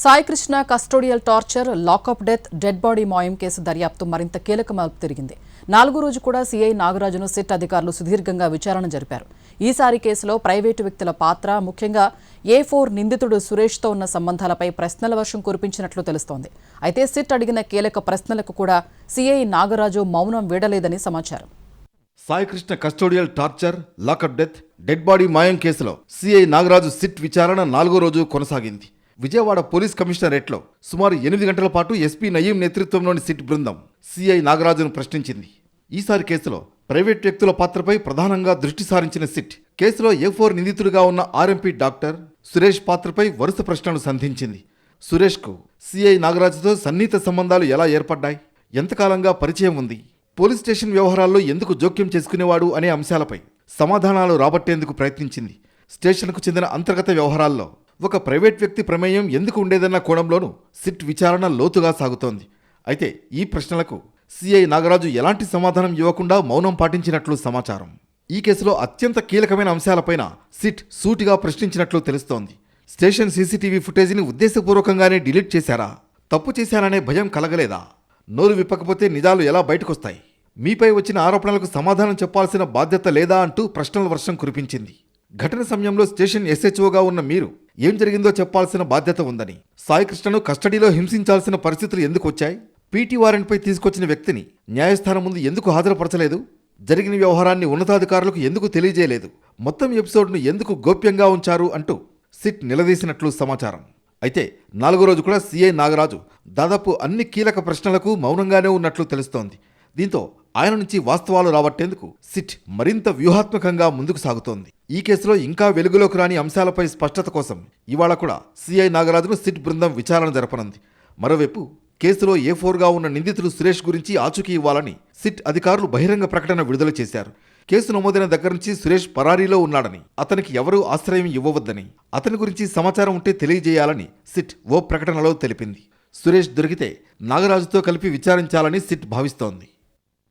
Saikrishna custodial torture, lockup death, dead body మాయం case దర్యాప్తు మరింత కీలక మలుపు తిరిగింది. 4వ రోజు కూడా సీఐ నాగరాజును సిట్ అధికారులు సుదీర్ఘంగా విచారణ జరిపారు. ఈసారి కేసులో ప్రైవేటు వ్యక్తుల పాత్ర, ముఖ్యంగా A4 నిందితుడు సురేష్తో ఉన్న సంబంధాలపై ప్రశ్నల వర్షం కురిపించినట్లు తెలుస్తోంది. అయితే సిట్ అడిగిన కీలక ప్రశ్నలకు కూడా సీఐ నాగరాజు మౌనం వీడలేదని సమాచారం. Saikrishna custodial torture, lockup death, dead body మాయం కేసులో సీఐ నాగరాజు సిట్ విచారణ 4వ రోజు కొనసాగింది. విజయవాడ పోలీస్ కమిషనరేట్లో సుమారు 8 గంటల పాటు ఎస్పీ నయీం నేతృత్వంలోని సిట్ బృందం సీఐ నాగరాజును ప్రశ్నించింది. ఈసారి కేసులో ప్రైవేట్ వ్యక్తుల పాత్రపై ప్రధానంగా దృష్టి సారించిన సిట్ కేసులో A4 నిందితుడిగా ఉన్న ఆర్ఎంపీ డాక్టర్ సురేష్ పాత్రపై వరుస ప్రశ్నలు సంధించింది. సురేష్కు సీఐ నాగరాజుతో సన్నిహిత సంబంధాలు ఎలా ఏర్పడ్డాయి, ఎంతకాలంగా పరిచయం ఉంది, పోలీస్ స్టేషన్ వ్యవహారాల్లో ఎందుకు జోక్యం చేసుకునేవాడు అనే అంశాలపై సమాధానాలు రాబట్టేందుకు ప్రయత్నించింది. స్టేషన్కు చెందిన అంతర్గత వ్యవహారాల్లో ఒక ప్రైవేట్ వ్యక్తి ప్రమేయం ఎందుకు ఉండేదన్న కోణంలోనూ సిట్ విచారణ లోతుగా సాగుతోంది. అయితే ఈ ప్రశ్నలకు సీఐ నాగరాజు ఎలాంటి సమాధానం ఇవ్వకుండా మౌనం పాటించినట్లు సమాచారం. ఈ కేసులో అత్యంత కీలకమైన అంశాలపైన సిట్ సూటిగా ప్రశ్నించినట్లు తెలుస్తోంది. స్టేషన్ సీసీటీవీ ఫుటేజీని ఉద్దేశపూర్వకంగానే డిలీట్ చేశారా, తప్పు చేశాననే భయం కలగలేదా, నోరు విప్పకపోతే నిజాలు ఎలా బయటకొస్తాయి, మీపై వచ్చిన ఆరోపణలకు సమాధానం చెప్పాల్సిన బాధ్యత లేదా అంటూ ప్రశ్నల వర్షం కురిపించింది. ఘటన సమయంలో స్టేషన్ SHOగా ఉన్న మీరు ఏం జరిగిందో చెప్పాల్సిన బాధ్యత ఉందని, సాయికృష్ణను కస్టడీలో హింసించాల్సిన పరిస్థితులు ఎందుకు వచ్చాయి, పీటీ వారెంట్పై తీసుకొచ్చిన వ్యక్తిని న్యాయస్థానం ముందు ఎందుకు హాజరుపరచలేదు, జరిగిన వ్యవహారాన్ని ఉన్నతాధికారులకు ఎందుకు తెలియజేయలేదు, మొత్తం ఎపిసోడ్ను ఎందుకు గోప్యంగా ఉంచారు అంటూ సిట్ నిలదీసినట్లు సమాచారం. అయితే 4వ రోజు కూడా సీఐ నాగరాజు దాదాపు అన్ని కీలక ప్రశ్నలకు మౌనంగానే ఉన్నట్లు తెలుస్తోంది. దీంతో ఆయన నుంచి వాస్తవాలు రాబట్టేందుకు సిట్ మరింత వ్యూహాత్మకంగా ముందుకు సాగుతోంది. ఈ కేసులో ఇంకా వెలుగులోకి రాని అంశాలపై స్పష్టత కోసం ఇవాళ కూడా సీఐ నాగరాజును సిట్ బృందం విచారణ జరపనుంది. మరోవైపు కేసులో A4గా ఉన్న నిందితుడు సురేష్ గురించి ఆచూకీ ఇవ్వాలని సిట్ అధికారులు బహిరంగ ప్రకటన విడుదల చేశారు. కేసు నమోదైన దగ్గర నుంచి సురేష్ పరారీలో ఉన్నాడని, అతనికి ఎవరూ ఆశ్రయం ఇవ్వవద్దని, అతని గురించి సమాచారం ఉంటే తెలియజేయాలని సిట్ ఓ ప్రకటనలో తెలిపింది. సురేష్ దొరికితే నాగరాజుతో కలిపి విచారించాలని సిట్ భావిస్తోంది.